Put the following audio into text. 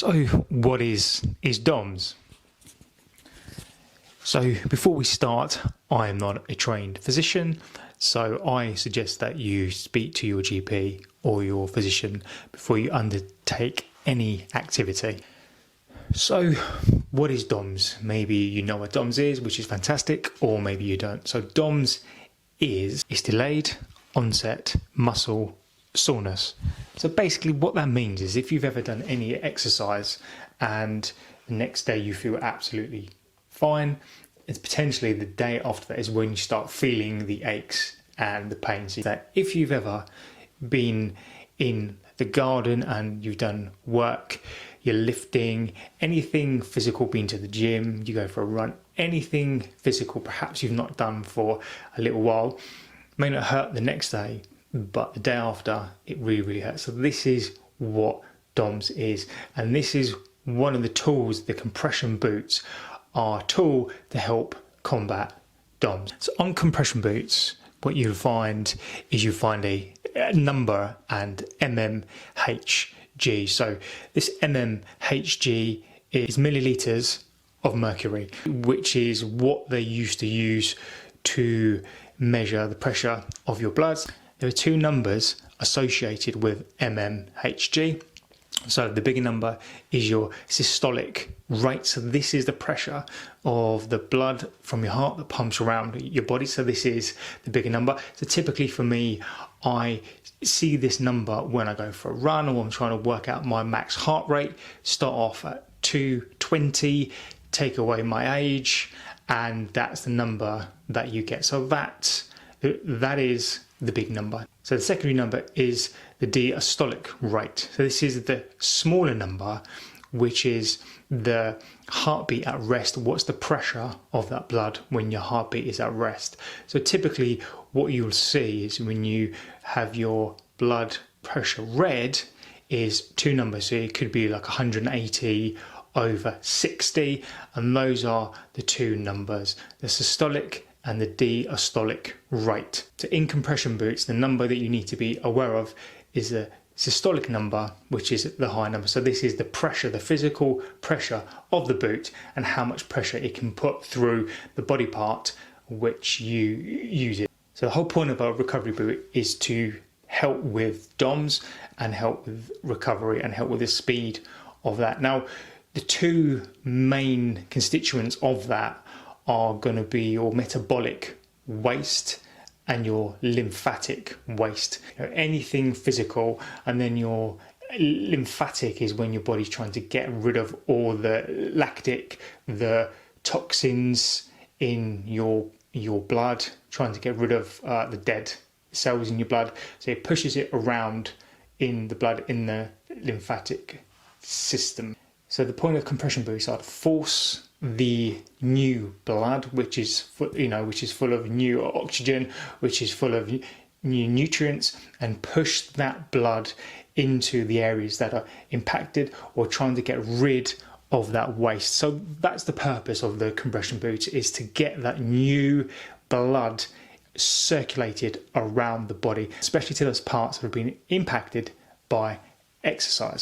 So what is DOMS? So before we start, I am not a trained physician, so I suggest that you speak to your GP or your physician before you undertake any activity. So what is DOMS? Maybe you know what DOMS is, which is fantastic, or maybe you don't. So DOMS is delayed onset muscle soreness. So basically what that means is if you've ever done any exercise and the next day you feel absolutely fine, it's potentially the day after that is when you start feeling the aches and the pains. So that if you've ever been in the garden and you've done work, you're lifting, anything physical, been to the gym, you go for a run, anything physical perhaps you've not done for a little while, may not hurt the next day, but the day after it really hurts. So this is what DOMS is, and this is one of the tools. The compression boots are a tool to help combat DOMS. So on compression boots, what you'll find is you find a number and mmHg. So this mmHg is milliliters of mercury, which is what they used to use to measure the pressure of your blood. There are two numbers associated with mmHg. So the bigger number is your systolic rate. So this is the pressure of the blood from your heart that pumps around your body. So this is the bigger number. So typically for me, I see this number when I go for a run or I'm trying to work out my max heart rate. Start off at 220, take away my age, and that's the number that you get. So that is the big number. So the secondary number is the diastolic rate. So this is the smaller number, which is the heartbeat at rest. What's the pressure of that blood when your heartbeat is at rest? So typically what you'll see is when you have your blood pressure read is two numbers. So it could be like 180 over 60, and those are the two numbers, the systolic and the diastolic rate. So in compression boots, the number that you need to be aware of is the systolic number, which is the high number. So this is the pressure, the physical pressure of the boot and how much pressure it can put through the body part which you use it. So the whole point of a recovery boot is to help with DOMS and help with recovery and help with the speed of that. Now, the two main constituents of that are going to be your metabolic waste and your lymphatic waste. Anything physical, and then your lymphatic is when your body's trying to get rid of all the lactic, the toxins in your blood, trying to get rid of the dead cells in your blood. So it pushes it around in the blood, in the lymphatic system. So the point of compression boots are to force the new blood, which is full of new oxygen, which is full of new nutrients, and push that blood into the areas that are impacted, or trying to get rid of that waste. So that's the purpose of the compression boot, is to get that new blood circulated around the body, especially to those parts that have been impacted by exercise.